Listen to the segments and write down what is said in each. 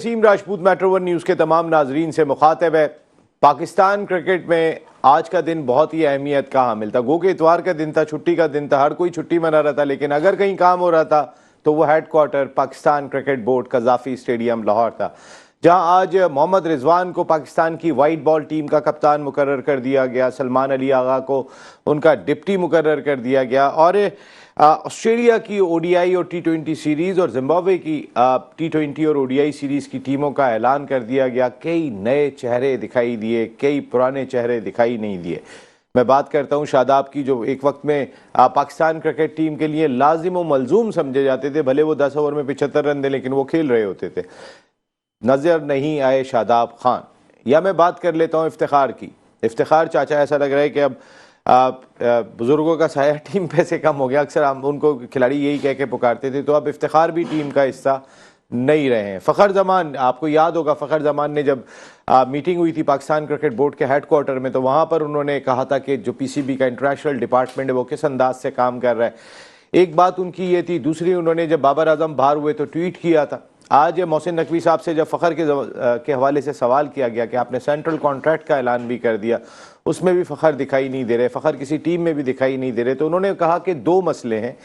Wasim Rajput metro one news के तमाम नाजरीन से मुखातिब है। पाकिस्तान क्रिकेट में आज का दिन बहुत ही अहमियत का हामिल था। गो के इतवार का दिन था, छुट्टी का दिन था, हर कोई छुट्टी मना रहा था, लेकिन अगर कहीं काम हो रहा था तो वो headquarter Pakistan cricket board Gaddafi stadium Lahore था, जहां आज मोहम्मद रिजवान को पाकिस्तान की वाइट बॉल टीम का कप्तान मुकर्रर कर दिया गया, सलमान अली आगा को उनका डिप्टी मुकर्रर कर दिया गया और ऑस्ट्रेलिया की ओडीआई और टी20 सीरीज़ और जिम्बाब्वे की टी20 और ओडीआई सीरीज़ की टीमों का ऐलान कर दिया गया। कई नए चेहरे दिखाई दिए, कई पुराने चेहरे दिखाई नहीं दिए। मैं बात करता हूं शादाब की, जो एक वक्त में पाकिस्तान क्रिकेट टीम के लिए लाजिम व मलजूम समझे जाते थे। भले वो 10 ओवर में 75 रन दे, लेकिन वो खेल रहे होते थे। नजर नहीं आए शादाब खान। या मैं बात कर लेता हूं इफ्तिखार की। इफ्तिखार चाचा, ऐसा लग रहा है कि अब बुजुर्गों का साया टीम पे से कम हो गया। अक्सर हम उनको खिलाड़ी यही कह के पुकारते थे, तो अब इफ्तिखार भी टीम का हिस्सा नहीं रहे हैं। फ़खर जमान, आपको याद होगा फ़खर जमान ने जब मीटिंग हुई थी पाकिस्तान क्रिकेट बोर्ड के हेडक्वार्टर में, तो वहाँ पर उन्होंने कहा था कि जो पीसीबी का इंटरनेशनल डिपार्टमेंट है वो किस अंदाज से काम कर रहा है। एक बात उनकी ये थी। दूसरी, उन्होंने जब बाबर आजम बाहर हुए तो ट्वीट किया था। आज मोहसिन नकवी साहब से जब फ़खर के हवाले से सवाल किया गया कि आपने सेंट्रल कॉन्ट्रैक्ट का ऐलान भी कर दिया, उसमें भी फ़खर दिखाई नहीं दे रहे, फ़खर किसी टीम में भी दिखाई नहीं दे रहे, तो उन्होंने कहा कि दो मसले हैं।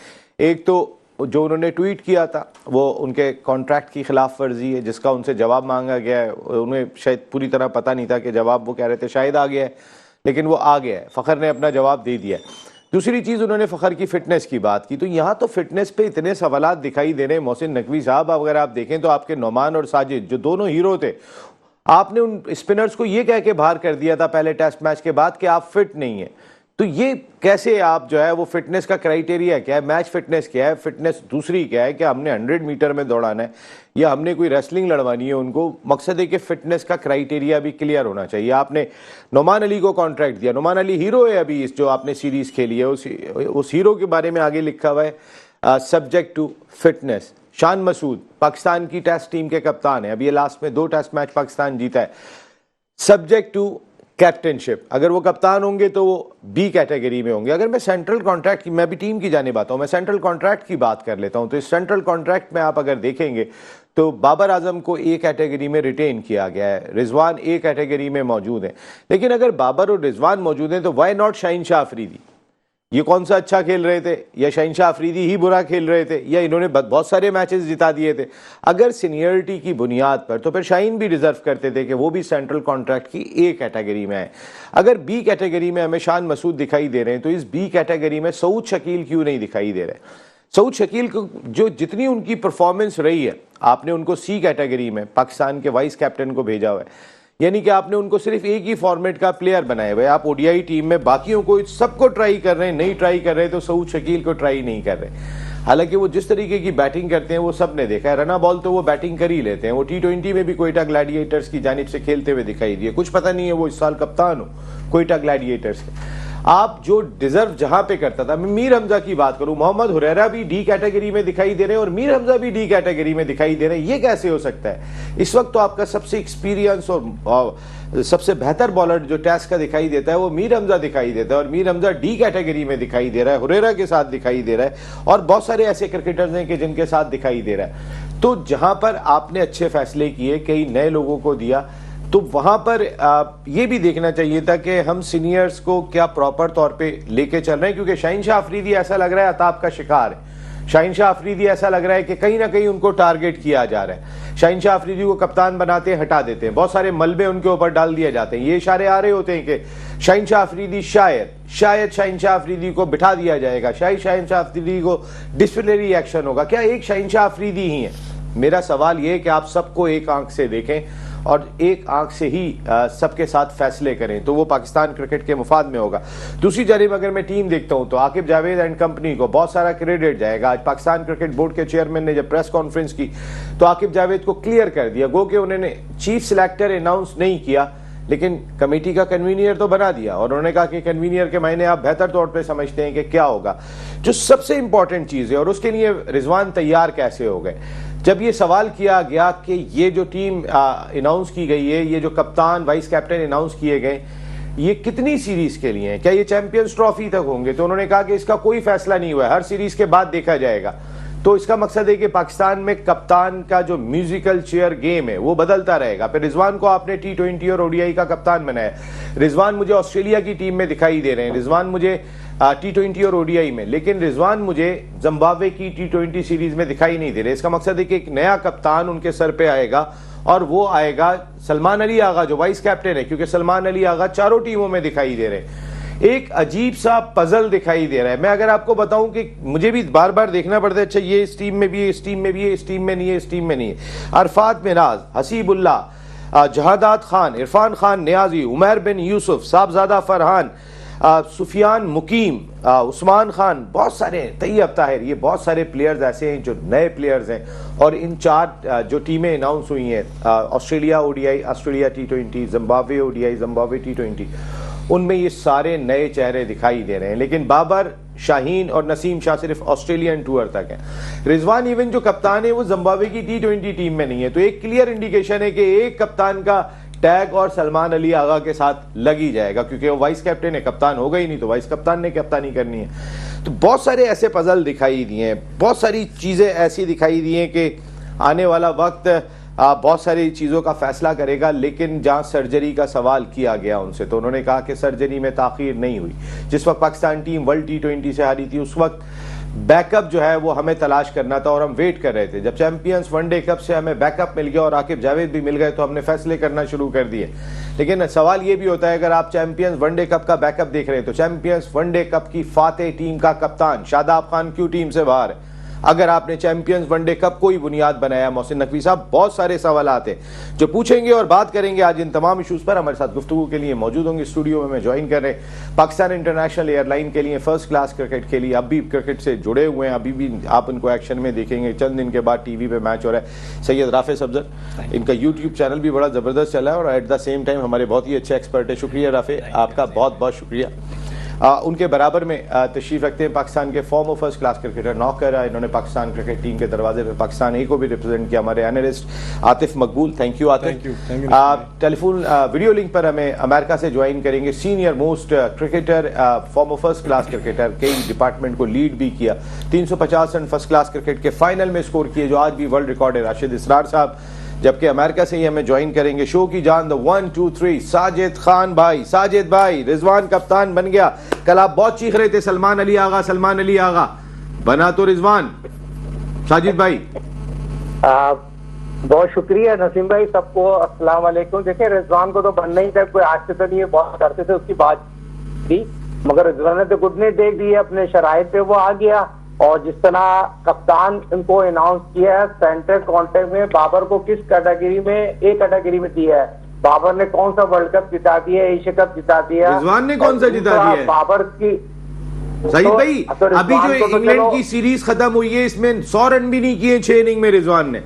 एक तो जो उन्होंने ट्वीट किया था वो उनके कॉन्ट्रैक्ट की खिलाफ वर्जी है, जिसका उनसे जवाब मांगा गया है। उन्हें शायद पूरी तरह पता नहीं था कि जवाब वो कह रहे थे शायद आ गया है, लेकिन वो आ गया है। फ़खर ने अपना जवाब दे दिया है। दूसरी चीज़, उन्होंने फ़खर की फ़िटनेस की बात की, तो यहाँ तो फ़िटनेस पे इतने सवालात दिखाई दे रहे हैं। मोहसिन नकवी साहब, अगर आप देखें तो आपके नोमान और साजिद जो दोनों हीरो थे, आपने उन स्पिनर्स को ये कह के बाहर कर दिया था पहले टेस्ट मैच के बाद कि आप फिट नहीं है। तो ये कैसे आप जो है वो फिटनेस का क्राइटेरिया क्या है, मैच फिटनेस क्या है, फिटनेस दूसरी क्या है कि हमने 100 मीटर में दौड़ाना है या हमने कोई रेसलिंग लड़वानी है उनको। मकसद है कि फिटनेस का क्राइटेरिया भी क्लियर होना चाहिए। आपने नोमान अली को कॉन्ट्रैक्ट दिया, नोमान अली हीरो है अभी इस जो आपने सीरीज खेली है, उस हीरो के बारे में आगे लिखा हुआ है subject to fitness. Shan Masood Pakistan की टेस्ट टीम के कप्तान है, अभी ये लास्ट में 2 टेस्ट मैच पाकिस्तान जीता है। सब्जेक्ट टू कैप्टनशिप, अगर वो कप्तान होंगे तो वो बी कैटेगरी में होंगे। अगर मैं सेंट्रल कॉन्ट्रैक्ट की, मैं भी टीम की जाने आता हूँ, मैं सेंट्रल कॉन्ट्रैक्ट की बात कर लेता हूँ, तो इस सेंट्रल कॉन्ट्रैक्ट में आप अगर देखेंगे तो बाबर आजम को ए कैटेगरी में रिटेन किया गया है, रिजवान ए कैटेगरी में मौजूद है। लेकिन अगर बाबर और रिजवान मौजूद हैं तो वाई नॉट शाहीन शाह अफरीदी? ये कौन सा अच्छा खेल रहे थे, या शाहीन शाह अफरीदी ही बुरा खेल रहे थे, या इन्होंने बहुत सारे मैचेस जिता दिए थे? अगर सीनियरिटी की बुनियाद पर तो फिर शाहीन भी डिजर्व करते थे कि वो भी सेंट्रल कॉन्ट्रैक्ट की ए कैटेगरी में है। अगर बी कैटेगरी में हमें शान मसूद दिखाई दे रहे हैं, तो इस बी कैटेगरी में सऊद शकील क्यों नहीं दिखाई दे रहे? सऊद शकील को जो जितनी उनकी परफॉर्मेंस रही है, आपने उनको सी कैटेगरी में पाकिस्तान के वाइस कैप्टन को भेजा हुआ है, यानी कि आपने उनको सिर्फ एक ही फॉर्मेट का प्लेयर बनाए हुए। आप ओडीआई टीम में बाकियों को सबको ट्राई कर रहे हैं, नहीं ट्राई कर रहे तो सऊद शकील को ट्राई नहीं कर रहे। हालांकि वो जिस तरीके की बैटिंग करते हैं वो सब ने देखा है, रना बॉल तो वो बैटिंग कर ही लेते हैं। वो टी20 में भी कोयटा ग्लैडिएटर्स की जानिब से खेलते हुए दिखाई दिए। कुछ पता नहीं है वो इस साल कप्तान हो कोयटा ग्लैडिएटर्स के। आप जो डिजर्व जहां पे करता था, मैं मीर हमजा की बात करूं, मोहम्मद हुरैरा भी डी कैटेगरी में दिखाई दे रहे हैं और मीर हमजा भी डी कैटेगरी में दिखाई दे रहे हैं। ये कैसे हो सकता है? इस वक्त तो आपका सबसे एक्सपीरियंस और सबसे बेहतर बॉलर जो टेस्ट का दिखाई देता है वो मीर हमजा दिखाई देता है, और मीर हमजा डी कैटेगरी में दिखाई दे रहा है, हुरैरा के साथ दिखाई दे रहा है, और बहुत सारे ऐसे क्रिकेटर्स हैं कि जिनके साथ दिखाई दे रहा है। तो जहां पर आपने अच्छे फैसले किए, कई नए लोगों को दिया, तो वहां पर ये भी देखना चाहिए था कि हम सीनियर्स को क्या प्रॉपर तौर पे लेके चल रहे हैं, क्योंकि शाहीन शाह अफरीदी ऐसा लग रहा है अताब का शिकार है। शाहीन शाह अफरीदी ऐसा लग रहा है कि कहीं ना कहीं उनको टारगेट किया जा रहा है। शाहीन शाह अफरीदी को कप्तान बनाते हैं, हटा देते हैं, बहुत सारे मलबे उनके ऊपर डाल दिए जाते हैं। ये इशारे आ रहे होते हैं कि शाहीन शाह अफरीदी शायद शाहीन शाह अफरीदी को बिठा दिया जाएगा, शाहीन शाह अफरीदी को डिसिप्लिनरी एक्शन होगा। क्या एक शाहीन शाह अफरीदी ही है? मेरा सवाल ये है कि आप सबको एक आंख से देखें और एक आंख से ही सबके साथ फैसले करें, तो वो पाकिस्तान क्रिकेट के मुफाद में होगा। दूसरी जानिब अगर मैं टीम देखता हूं तो आकिब जावेद एंड कंपनी को बहुत सारा क्रेडिट जाएगा। आज पाकिस्तान क्रिकेट बोर्ड के चेयरमैन ने जब प्रेस कॉन्फ्रेंस की तो आकिब जावेद को क्लियर कर दिया, गो कि उन्होंने चीफ सिलेक्टर अनाउंस नहीं किया, लेकिन कमेटी का कन्वीनियर तो बना दिया, और उन्होंने कहा कि कन्वीनियर के मायने आप बेहतर तौर पे समझते हैं कि क्या होगा। जो सबसे इंपॉर्टेंट चीज़ है, और उसके लिए रिजवान तैयार कैसे हो गए? जब ये सवाल किया गया कि ये जो टीम अनाउंस की गई है, ये जो कप्तान वाइस कैप्टन अनाउंस किए गए, ये कितनी सीरीज के लिए हैं, क्या ये चैंपियंस ट्रॉफी तक होंगे? तो उन्होंने कहा कि इसका कोई फैसला नहीं हुआ है, हर सीरीज के बाद देखा जाएगा। तो इसका मकसद है कि पाकिस्तान में कप्तान का जो म्यूजिकल चेयर गेम है वो बदलता रहेगा। फिर रिजवान को आपने T20 और ODI का कप्तान बनाया, रिजवान मुझे ऑस्ट्रेलिया की टीम में दिखाई दे रहे हैं, रिजवान मुझे T20 और ODI में, लेकिन रिजवान मुझे जिम्बाब्वे की T20 सीरीज में दिखाई नहीं दे रहे। इसका मकसद है कि एक नया कप्तान उनके सर पे आएगा और वो आएगा सलमान अली आगा जो वाइस कैप्टन है, क्योंकि सलमान अली आगा चारों टीमों में दिखाई दे रहे हैं। एक अजीब सा पजल दिखाई दे रहा है। मैं अगर आपको बताऊं कि मुझे भी बार बार देखना पड़ता है, अच्छा ये इस टीम में भी है, इस टीम में भी है, इस टीम में नहीं है, इस टीम में नहीं है। अरफात मिराज, हसीबुल्लाह, जहादात खान, इरफान खान नियाजी, उमर बिन यूसुफ, साहबजादा फरहान, सुफियान मुकीम, उस्मान खान, बहुत सारे, तैयब ताहिर, ये बहुत सारे प्लेयर्स ऐसे हैं जो नए प्लेयर्स हैं। और इन 4 जो टीमें अनाउंस हुई हैं, Australia ODI, Australia T20, Zimbabwe ODI, Zimbabwe T20, उनमें ये सारे नए चेहरे दिखाई दे रहे हैं। लेकिन बाबर, शाहीन और नसीम शाह सिर्फ ऑस्ट्रेलियन टूर तक हैं। रिजवान इवन जो कप्तान है वो जिम्बाब्वे की T20 टीम में नहीं है। तो एक क्लियर इंडिकेशन है कि एक कप्तान का टैग और सलमान अली आगा के साथ लग ही जाएगा, क्योंकि वो वाइस कैप्टन है, कप्तान होगा ही नहीं तो वाइस कप्तान ने कप्तानी करनी है। तो बहुत सारे ऐसे पजल दिखाई दिए हैं, बहुत सारी चीजें ऐसी दिखाई दी हैं कि आने वाला वक्त बहुत सारी चीज़ों का फैसला करेगा। लेकिन जहां सर्जरी का सवाल किया गया उनसे, तो उन्होंने कहा कि सर्जरी में ताखीर नहीं हुई। जिस वक्त पाकिस्तान टीम वर्ल्ड T20 से हारी थी उस वक्त बैकअप जो है वो हमें तलाश करना था और हम वेट कर रहे थे। जब चैंपियंस वनडे कप से हमें बैकअप मिल गया और आकिब जावेद भी मिल गए तो हमने फैसले करना शुरू कर दिए। लेकिन सवाल ये भी होता है, अगर आप चैंपियंस वनडे कप का बैकअप देख रहे हैं तो चैंपियंस वनडे कप की फातेह टीम का कप्तान शादाब खान क्यों टीम से बाहर है? अगर आपने चैंपियंस वनडे कप को ही बुनियाद बनाया, मोहसिन नकवी साहब, बहुत सारे सवाल आते जो पूछेंगे और बात करेंगे आज इन तमाम इशूज पर। हमारे साथ गुफ्तगू के लिए मौजूद होंगे स्टूडियो में, ज्वाइन कर रहे पाकिस्तान इंटरनेशनल एयरलाइन के लिए, फर्स्ट क्लास क्रिकेट के लिए, अब भी क्रिकेट से जुड़े हुए हैं, अभी भी आप उनको एक्शन में देखेंगे। चंद दिन के बाद टीवी पे मैच हो रहा है। सैयद राफे सब्जर, इनका यूट्यूब चैनल भी बड़ा जबरदस्त चला है और एट द सेम टाइम हमारे बहुत ही अच्छे एक्सपर्ट है। शुक्रिया राफे, आपका बहुत बहुत शुक्रिया। उनके बराबर में तशरीफ रखते हैं पाकिस्तान के फॉर्मर फर्स्ट क्लास क्रिकेटर नौकर, इन्होंने पाकिस्तान क्रिकेट टीम के दरवाजे पर पाकिस्तान ए को भी रिप्रेजेंट किया, हमारे analyst Atif Maqbool. Thank you Atif. Telephone video link पर हमें अमेरिका से ज्वाइन करेंगे senior most cricketer, farmer first class cricketer, कई डिपार्टमेंट को लीड भी किया, 350 रन फर्स्ट क्लास क्रिकेट के फाइनल में स्कोर किए जो आज भी वर्ल्ड रिकॉर्ड है, राशिद इसरार साहब। जबकि अमेरिका से ही हमें ज्वाइन करेंगे शो की जान, द 1 2 3 साजिद खान भाई। साजिद भाई, रिजवान कप्तान बन गया, कल आप बहुत चीख रहे थे सलमान अली आगा, सलमान अली आगा, बना तो रिजवान। साजिद भाई बहुत शुक्रिया नसीम भाई, सबको अस्सलाम वालेकुम। देखिए रिजवान को तो बनना ही था, कोई आज से तो नहीं, बहुत करते थे उसकी बात थी, मगर रिजवान ने तो घुटने टेक दिए, अपने शराइत पे वो आ गया। और जिस तरह कप्तान इनको अनाउंस किया है, सेंटर कॉन्ट्रैक्ट में बाबर को किस कैटेगरी में, ए कैटेगरी में दिया है। बाबर ने कौन सा वर्ल्ड कप जिता दिया, एशिया कप जिता दिया, रिजवान ने कौन सा जिता दिया बाबर की। सही भाई, अभी जो इंग्लैंड की सीरीज खत्म हुई है इसमें 100 रन भी नहीं किए 6 इनिंग में रिजवान ने,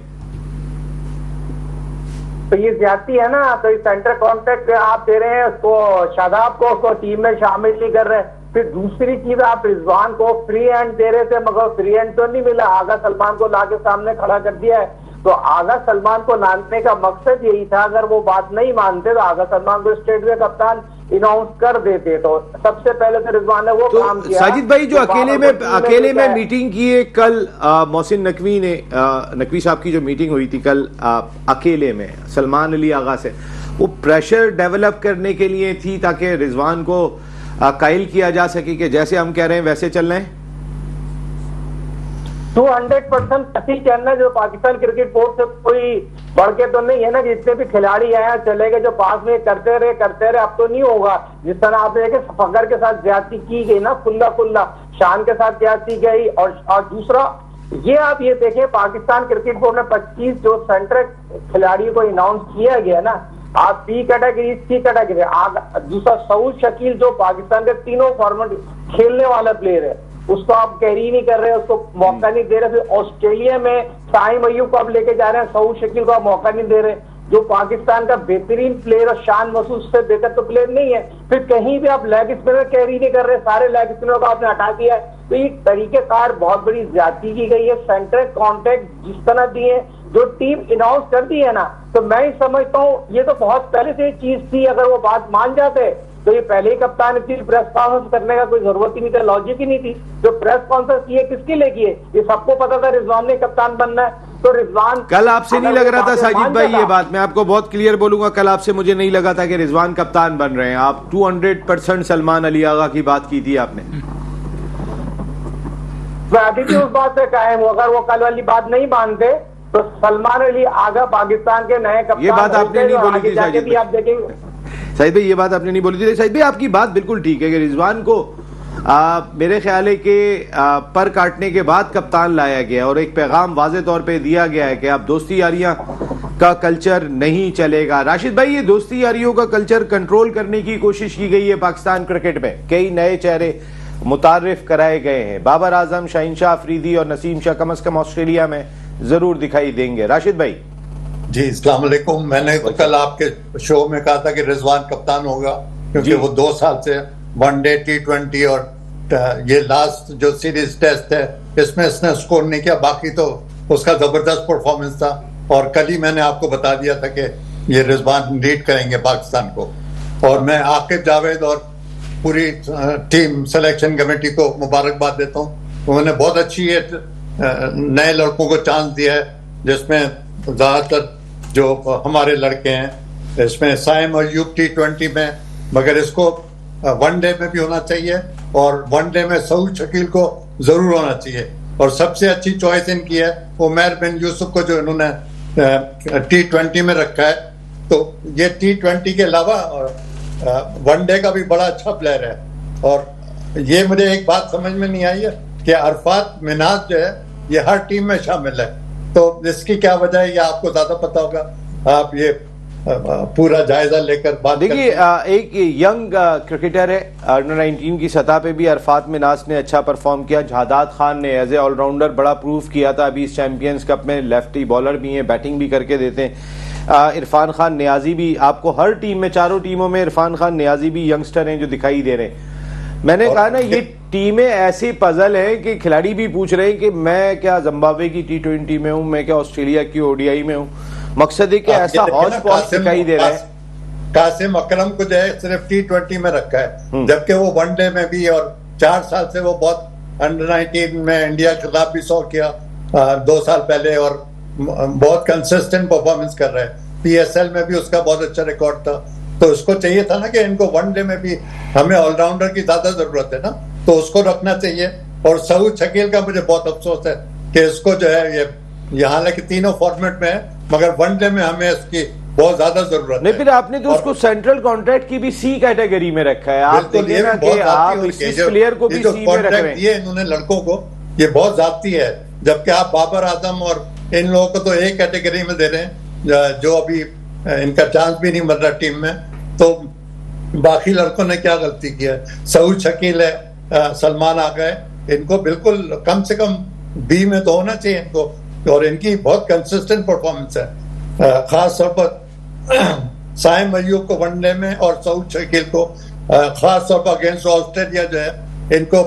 तो ये ज्यादती है ना। तो सेंटर कॉन्ट्रैक्ट आप दे रहे हैं उसको, शादाब को, उसको टीम में शामिल नहीं कर रहे। फिर दूसरी चीज, आप रिजवान को फ्री हैंड दे रहे थे, मगर फ्री हैंड तो नहीं मिला, आगा सलमान को लाके सामने खड़ा कर दिया है। तो आगा सलमान को लाने का मकसद यही था, अगर वो बात नहीं मानते तो आगा सलमान को स्टेट में कप्तान अनाउंस कर देते। तो सबसे पहले तो रिजवान ने वो तो काम किया। साजिद भाई जो अकेले में मीटिंग की है कल, मोहसिन नकवी ने, नकवी साहब की जो मीटिंग हुई थी कल अकेले में सलमान अली आगा से, वो प्रेशर डेवलप करने के लिए थी ताकि रिजवान को कायल किया जा सके कि जैसे हम कह रहे हैं वैसे चल रहे हैं। 200% ऐसी चलना, जो पाकिस्तान क्रिकेट बोर्ड से कोई बढ़ के तो नहीं है ना, जितने भी खिलाड़ी आए चले गए, जो पास में करते रहे, अब तो नहीं होगा। जिस तरह आप देखें फखर के साथ ज्यादती की गई ना, खुल्ला शान के साथ ज्यादती गई। और दूसरा ये आप ये देखें, पाकिस्तान क्रिकेट बोर्ड ने 25 जो सेंटर खिलाड़ियों को अनाउंस किया गया ना, आप बी कैटेगरी, सी कैटेगरी, दूसरा सऊद शकील जो पाकिस्तान के तीनों फॉर्मेट खेलने वाला प्लेयर है, उसको आप कैरी नहीं कर रहे, उसको मौका नहीं दे रहे। फिर ऑस्ट्रेलिया में शाहिन अय्यूब को आप लेके जा रहे हैं, सऊद शकील को आप मौका नहीं दे रहे, जो पाकिस्तान का बेहतरीन प्लेयर और शान मसूद से बेहतर तो प्लेयर नहीं है। फिर कहीं भी आप लेग स्पिनर कैरी नहीं कर रहे, सारे लेग स्पिनर को आपने हटा दिया है। तो ये तरीकेकार बहुत बड़ी ज्यादती की गई है। सेंटर कॉन्टैक्ट जिस तरह दिए, जो टीम अनाउंस कर दी है ना, तो मैं ही समझता हूँ ये तो बहुत पहले से चीज थी। अगर वो बात मान जाते तो ये पहले ही कप्तान इतनी प्रेस कॉन्फ्रेंस करने का कोई जरूरत ही नहीं था, लॉजिक ही नहीं थी। जो प्रेस कॉन्फ्रेंस की है किसके लिए की है? ये सबको पता था रिजवान ने कप्तान बनना है, तो रिजवान कल आपसे नहीं लग रहा था साजिद भाई, ये बात मैं आपको बहुत क्लियर बोलूंगा, कल आपसे मुझे नहीं लगा था कि रिजवान कप्तान बन रहे हैं। आप 200% सलमान अली आगा की बात की थी आपने। मैं अभी भी उस बात से कायम हूं, अगर वो कल वाली बात नहीं मानते तो सलमान अली आगा पाकिस्तान के नए कप्तान। ये बात आपने नहीं बोली थी साजिद भी, आप देखेंगे साहिद भाई, ये बात आपने नहीं बोली थी साहिद भाई। आपकी बात बिल्कुल ठीक है कि रिजवान को मेरे ख्याल है कि पर काटने के बाद कप्तान लाया गया और एक पैगाम वाज़े तौर पे दिया गया है कि अब दोस्ती यारियां का कल्चर नहीं चलेगा। राशिद भाई, ये दोस्ती यारियों का कल्चर कंट्रोल करने की कोशिश की गई है पाकिस्तान क्रिकेट में, कई नए चेहरे मुतारिफ कराए गए हैं। बाबर आजम, शाहीन शाह अफरीदी और नसीम शाह कम अज कम ऑस्ट्रेलिया में जरूर दिखाई देंगे। राशिद भाई जी, अस्सलाम वालेकुम। मैंने तो कल आपके शो में कहा था कि रिजवान कप्तान होगा, क्योंकि वो 2 साल से वनडे, T20 और ये लास्ट जो सीरीज टेस्ट है इसमें इसने स्कोर नहीं किया, बाकी तो उसका जबरदस्त परफॉर्मेंस था। और कल ही मैंने आपको बता दिया था कि ये रिजवान लीड करेंगे पाकिस्तान को। और मैं आकिब जावेद और पूरी टीम सिलेक्शन कमेटी को मुबारकबाद देता हूँ। उन्होंने बहुत अच्छी नए लड़कों को चांस दिया है, जिसमें ज्यादातर जो हमारे लड़के हैं, इसमें साइम और यूब T20 में, मगर इसको वनडे में भी होना चाहिए और वनडे में सऊद शकील को जरूर होना चाहिए। और सबसे अच्छी चॉइस इनकी है उमैर बिन यूसुफ को, जो इन्होंने T20 में रखा है। तो ये T20 के अलावा वनडे का भी बड़ा अच्छा प्लेयर है। और ये मुझे एक बात समझ में नहीं आई है कि अरफात मिनाज जो है ये हर टीम में शामिल है, तो इसकी क्या वजह है, ये आपको ज्यादा पता होगा। आप ये पूरा जायजा लेकर बात। देखिए, एक यंग क्रिकेटर है, अंडर 19 की सतह पे भी अरफात मिनाज ने अच्छा परफॉर्म किया। जहादात खान ने एज ए ऑलराउंडर बड़ा प्रूव किया था अभी इस चैंपियंस कप में। लेफ्टी बॉलर भी हैं, बैटिंग भी करके देते हैं। इरफान खान नियाजी भी, आपको हर टीम में, चारों टीमों में इरफान खान नियाजी भी यंगस्टर हैं जो दिखाई दे रहे हैं। मैंने कहा ना, ये टीमें ऐसी पजल है कि खिलाड़ी भी पूछ रहे हैं कि मैं क्या जिम्बाब्वे की T20 में हूं, मैं क्या ऑस्ट्रेलिया की ODI में हूं। मकसद है कि ऐसा हौज पौज दिखाई दे रहा है। कासिम अकरम को जो है सिर्फ T20 में रखा है, जबकि वो वनडे में भी, और 4 साल से वो बहुत अंडर 19 में इंडिया के खिलाफ भी 100 किया 2 साल पहले, और बहुत कंसिस्टेंट परफॉर्मेंस कर रहा है। PSL में भी उसका बहुत अच्छा रिकॉर्ड था। तो उसको चाहिए था ना कि इनको वनडे में भी, हमें ऑलराउंडर की ज्यादा जरूरत है ना, तो उसको रखना चाहिए। और सऊद शकील का मुझे बहुत अफसोस है कि इसको जो है ये हालांकि तीनों फॉर्मेट में है, मगर वनडे में हमें इसकी बहुत ज्यादा जरूरत नहीं, फिर आपने तो उसको सेंट्रल कॉन्ट्रैक्ट की भी C कैटेगरी में रखा है। आप देखिए ना कि आप इस प्लेयर को भी C में रख रहे हैं। ये इन्होंने लड़कों को, ये बहुत ज्यादती है। जबकि आप बाबर आजम और इन लोगों को तो एक कैटेगरी में दे रहे हैं, जो अभी इनका चांस भी नहीं मिल रहा टीम में। तो बाकी लड़कों ने क्या गलती की है? सऊद शकील है, सलमान आ गए, इनको बिल्कुल कम से कम B में तो होना चाहिए इनको। और इनकी बहुत कंसिस्टेंट परफॉर्मेंस है, खास तौर पर साइम अयूब को वनडे में और सऊद शकील को खास तौर पर अगेंस्ट ऑस्ट्रेलिया जो है इनको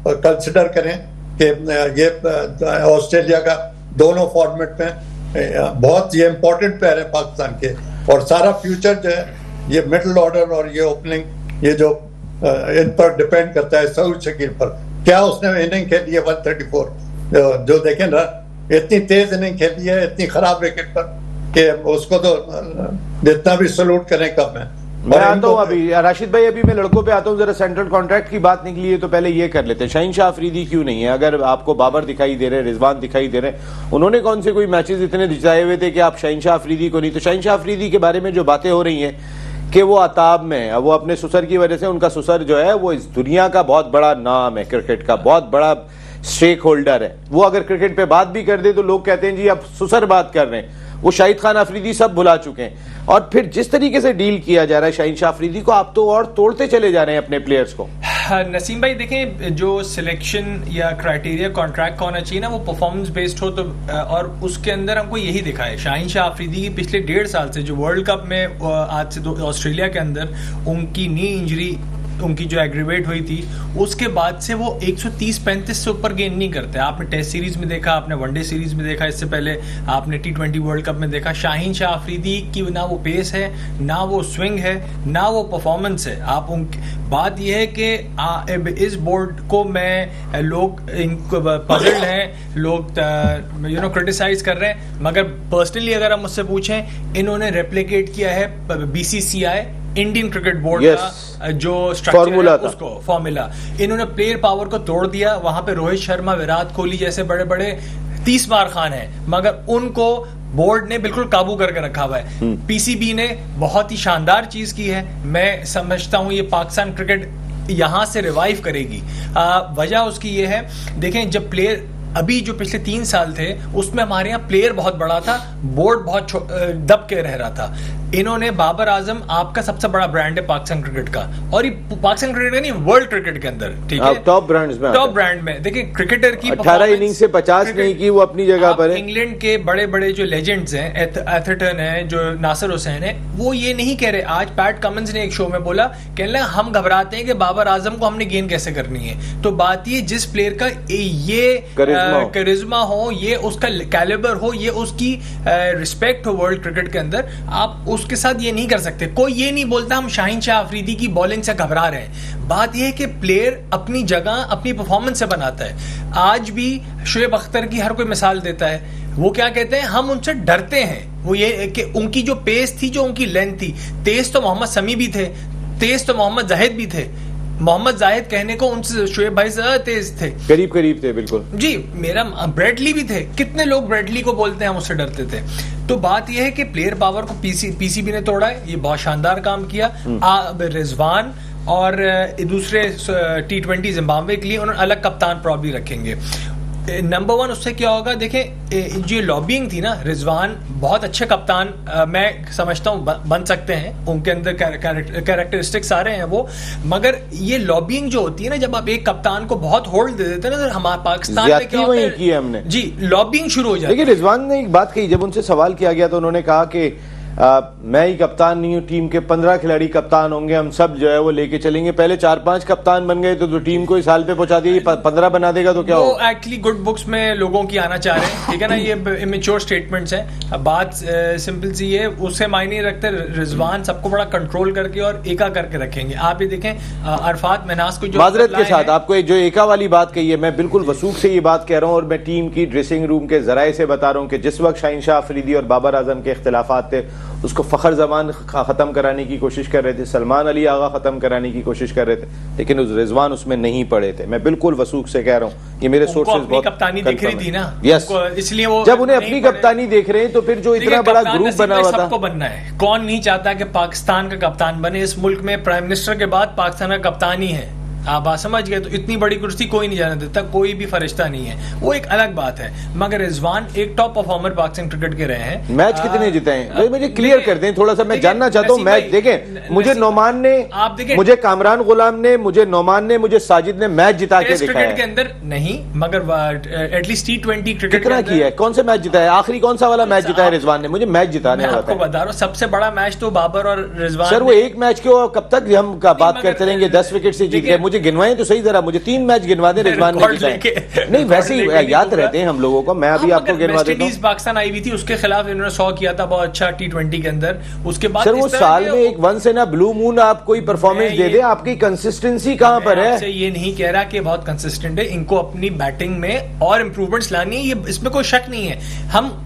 कंसिडर करें कि ये ऑस्ट्रेलिया का दोनों फॉर्मेट में बहुत ये इंपॉर्टेंट प्लेयर है पाकिस्तान के। और सारा फ्यूचर जो है ये मिडिल ऑर्डर और ये ओपनिंग, ये जो इन पर डिपेंड करता है सऊद शकील पर। क्या उसने इनिंग खेली है 134, जो देखें ना, इतनी तेज इनिंग खेली है, इतनी खराब विकेट पर कि उसको तो जितना भी सलूट करें कम है। मैं आता हूँ अभी राशिद भाई, अभी मैं लड़कों पे आता हूँ। जरा सेंट्रल कॉन्ट्रैक्ट की बात निकली है तो पहले ये कर लेते हैं, शाहीन शाह अफरीदी क्यों नहीं है? अगर आपको बाबर दिखाई दे रहे, रिजवान दिखाई दे रहे, उन्होंने कौन से कोई मैचेस इतने जिताए हुए थे कि आप शाहीन शाह अफरीदी को नहीं? तो शाहीन शाह अफरीदी के बारे में जो बातें हो रही हैं कि वो अताब में है, वो अपने सुसर की वजह से, उनका सुसर जो है वो इस दुनिया का बहुत बड़ा नाम है, क्रिकेट का बहुत बड़ा स्टेक होल्डर है। वो अगर क्रिकेट पे बात भी कर दे तो लोग कहते हैं जी अब सुसर बात कर रहे हैं। वो शाहिद खान अफरीदी सब भुला चुके हैं। और फिर जिस तरीके से डील किया जा रहा है शाहीन शाह अफरीदी को, आप तो और तोड़ते चले जा रहे हैं अपने प्लेयर्स को। नसीम भाई देखें, जो सिलेक्शन या क्राइटेरिया कॉन्ट्रैक्ट का होना चाहिए ना, वो परफॉर्मेंस बेस्ड हो। तो और उसके अंदर हमको यही दिखा है। शाहीन शाह अफरीदी की पिछले 1.5 साल से जो वर्ल्ड कप में आज से ऑस्ट्रेलिया के अंदर उनकी नी इंजरी उनकी जो एग्रीवेट हुई थी, उसके बाद से वो 130-135 से ऊपर गेंद नहीं करते। आपने टेस्ट सीरीज में देखा, आपने वनडे सीरीज में देखा, इससे पहले आपने T20 वर्ल्ड कप में देखा। शाहीन शाह अफरीदी की ना वो पेस है, ना वो स्विंग है, ना वो परफॉर्मेंस है। आप उनकी बात यह है कि इस बोर्ड को मैं लोग पजल्ड हैं, लोग क्रिटिसाइज कर रहे हैं, मगर पर्सनली अगर आप मुझसे पूछें, इन्होंने रेप्लिकेट किया है BCCI इंडियन क्रिकेट बोर्ड का जो स्ट्रक्चर है उसको, फॉर्मूला। इन्होंने प्लेयर पावर को तोड़ दिया। वहां पे रोहित शर्मा, विराट कोहली जैसे बड़े बड़े 30 बार खान है, मगर उनको बोर्ड ने बिल्कुल काबू करके रखा हुआ है। PCB ने बहुत ही शानदार चीज की है। मैं समझता हूं ये पाकिस्तान क्रिकेट यहां से रिवाइव करेगी। वजह उसकी ये है, देखें जब प्लेयर अभी जो पिछले 3 साल थे उसमें हमारे यहाँ प्लेयर बहुत बड़ा था, बोर्ड बहुत दब के रह रहा था। इन्होंने बाबर आजम आपका सबसे बड़ा ब्रांड है पाकिस्तान क्रिकेट का, और ये पाकिस्तान क्रिकेट का नहीं, वर्ल्ड क्रिकेट के अंदर, ठीक है, टॉप ब्रांड्स में, टॉप ब्रांड में। देखिए क्रिकेटर की 18 इनिंग से 50 नहीं की, वो अपनी जगह पर है। इंग्लैंड के बड़े बड़े जो लेजेंड्स हैं, एथरटन है, जो नासिर हुसैन है, वो ये नहीं कह रहे। आज पैट कमिंस ने एक शो में बोला, कहने लगा हम घबराते हैं कि बाबर आजम को हमने गेंद कैसे करनी है। तो बात ये, जिस प्लेयर का ये करिश्मा हो, ये उसका कैलिबर हो, ये उसकी रिस्पेक्ट हो वर्ल्ड क्रिकेट के अंदर, आप उसके साथ ये नहीं कर सकते। कोई ये नहीं बोलता हम शाहीन शाह अफरीदी की बॉलिंग से घबरा रहे हैं। बात यह है कि प्लेयर अपनी जगह अपनी परफॉर्मेंस से बनाता है। आज भी शोएब अख्तर की हर कोई मिसाल देता है, वो क्या कहते हैं, हम उनसे डरते हैं। वो ये कि उनकी जो पेस थी, जो उनकी लेंथ थी, तेज तो मोहम्मद शमी भी थे, तेज तो मोहम्मद जाहिद भी थे। मोहम्मद जाहिद कहने को उनसे शोएब भाई ज्यादा तेज थे, करीब करीब थे, बिल्कुल जी। मेरा ब्रेडली भी थे, कितने लोग ब्रेडली को बोलते हैं, हम उससे डरते थे। तो बात यह है कि प्लेयर पावर को PCB ने तोड़ा है, ये बहुत शानदार काम किया। रिजवान और दूसरे T20 जिम्बाब्वे के लिए उन्होंने अलग कप्तान प्रॉब्ली रखेंगे। नंबर 1 उससे क्या होगा, देखें जो लॉबिंग थी ना, रिजवान बहुत अच्छे कप्तान मैं समझता हूँ बन सकते हैं, उनके अंदर कैरेक्टरिस्टिक्स आ रहे हैं वो, मगर ये लॉबिंग जो होती है ना, जब आप एक कप्तान को बहुत होल्ड दे देते हैं ना, तो हमारे पाकिस्तान में क्या होता है, हमने जी लॉबिंग शुरू हो जाती है। देखिए रिजवान ने एक बात कही, जब उनसे सवाल किया गया तो उन्होंने कहा कि मैं ही कप्तान नहीं हूँ, टीम के 15 खिलाड़ी कप्तान होंगे, हम सब जो है वो लेके चलेंगे। पहले 4-5 कप्तान बन गए तो टीम को इस हाल पे पहुंचा दिए, 15 बना देगा तो क्या होगा। एक्चुअली गुड बुक्स में लोगों की आना चाह रहे हैं, ठीक है ना, ये इमेच्योर स्टेटमेंट्स हैं। अब बात सिंपल सी है, उससे मायने रखते रिजवान सबको बड़ा कंट्रोल करके और एका करके रखेंगे। आप ये देखें अरफात महनाज को जो माजरत के साथ आपको जो एका वाली बात कही है, मैं बिल्कुल वसूख से ये बात कह रहा हूँ, और मैं टीम की ड्रेसिंग रूम के जराए से बता रहा हूँ कि जिस वक्त शाहीन शाह अफरीदी और बाबर आजम के इख्तिलाफात थे, उसको फखर जमान खत्म कराने की कोशिश कर रहे थे, सलमान अली आगा खत्म कराने की कोशिश कर रहे थे, लेकिन उस रिजवान उसमें नहीं पड़े थे। मैं बिल्कुल वसूख से कह रहा हूँ, ये मेरे सोर्सेज बहुत कप्तानी दिख रही थी ना, यस, इसलिए वो जब उन्हें अपनी कप्तानी देख रहे हैं तो फिर जो इतना बड़ा ग्रुप बना हुआ था, सबको बनना है। कौन नहीं चाहता कि पाकिस्तान का कप्तान बने? इस मुल्क में प्राइम मिनिस्टर के बाद पाकिस्तान का कप्तान ही है। आप बात समझ गए? तो इतनी बड़ी कुर्सी कोई नहीं जाने देता, कोई भी फरिश्ता नहीं है, वो एक अलग बात है। मगर रिजवान एक टॉप परफॉर्मर पाकिस्तान क्रिकेट के रहे हैं। मैच कितने जीते हैं मुझे क्लियर कर दें थोड़ा सा, मैं जानना चाहता हूं। मैच देखें, मुझे नौमान ने, आप देखें, मुझे कामरान गुलाम ने, मुझे नौमान ने, मुझे साजिद ने मैच जिता के दिखाया क्रिकेट के अंदर नहीं, मगर एटलीस्ट T20 क्रिकेट कितना किया है, कौन सा मैच जिता है, आखिरी कौन सा वाला मैच जिता है रिजवान ने? मुझे मैच जिताने वाला आपको बता रहा हूं, सबसे बड़ा मैच तो बाबर और रिजवान। सर वो एक मैच को कब तक हम बात करते रहेंगे? 10 विकेट से जीत गए, मुझे गिनवाएं तो सही, मुझे 3 मैच गिनवा दे रिजवान ने जिताए। नहीं वैसे ही याद रहते हैं हम लोगों को, मैं अभी आपको गिनवा देता हूं। पाकिस्तान आई हुई थी, उसके खिलाफ इन्होंने 100 किया था, बहुत अच्छा T20 के अंदर। उसके बाद सर वो साल में एक once in a blue moon आप कोई परफॉर्मेंस दे दे, आपकी कंसिस्टेंसी कहां पर है? ये नहीं कह रहा कि बहुत कंसिस्टेंट है, इनको अपनी बैटिंग में और इंप्रूवमेंट्स लानी है, ये इसमें कोई शक नहीं है। हम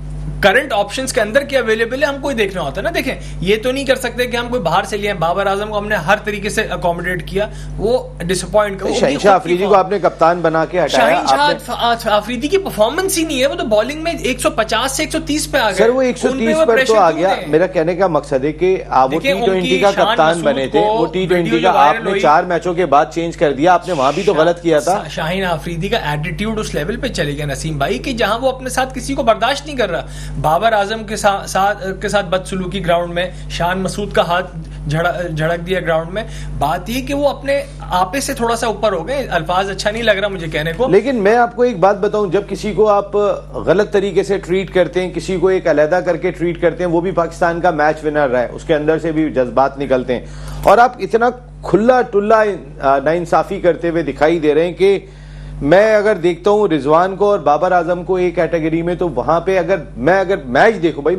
करंट ऑप्शंस के अंदर क्या अवेलेबल है हमको ही देखना होता है ना। देखें, ये तो नहीं कर सकते कि हम कोई बाहर से लिए। बाबर आजम को हमने हर तरीके से अकोमोडेट किया, वो डिसअपॉइंट कर। शाहीन शाह अफरीदी को आपने कप्तान बना के हटाया। शाहीन शाह अफरीदी की परफॉर्मेंस ही नहीं है, वो तो बॉलिंग में 150 से 130 पे आ गए। सर वो 130 पर तो आ गया। मेरा कहने का मकसद है कि वो T20 का कप्तान बने थे, वो T20 का आपने 4 मैचों के बाद चेंज कर दिया, आपने वहां भी तो गलत किया था। शाहीन अफरीदी का एटीट्यूड उस लेवल पे चले गया नसीम भाई, कि जहां वो अपने साथ किसी को बर्दाश्त नहीं कर रहा। बाबर आजम के साथ बदसलूकी ग्राउंड में, शान मसूद का हाथ झड़क दिया ग्राउंड में। बात ये कि वो अपने आपे से थोड़ा सा ऊपर हो गए, अल्फाज अच्छा नहीं लग रहा मुझे कहने को। लेकिन मैं आपको एक बात बताऊं, जब किसी को आप गलत तरीके से ट्रीट करते हैं, किसी को एक अलहदा करके ट्रीट करते हैं, वो भी पाकिस्तान का मैच विनर रहा है, उसके अंदर से भी जज्बात निकलते हैं, और आप इतना खुला टुल्ला नाइंसाफी करते हुए दिखाई दे रहे हैं कि मैं अगर देखता हूं रिजवान को और बाबर आजम को एक कैटेगरी में, तो वहां पे अगर मैच देखूं, भाई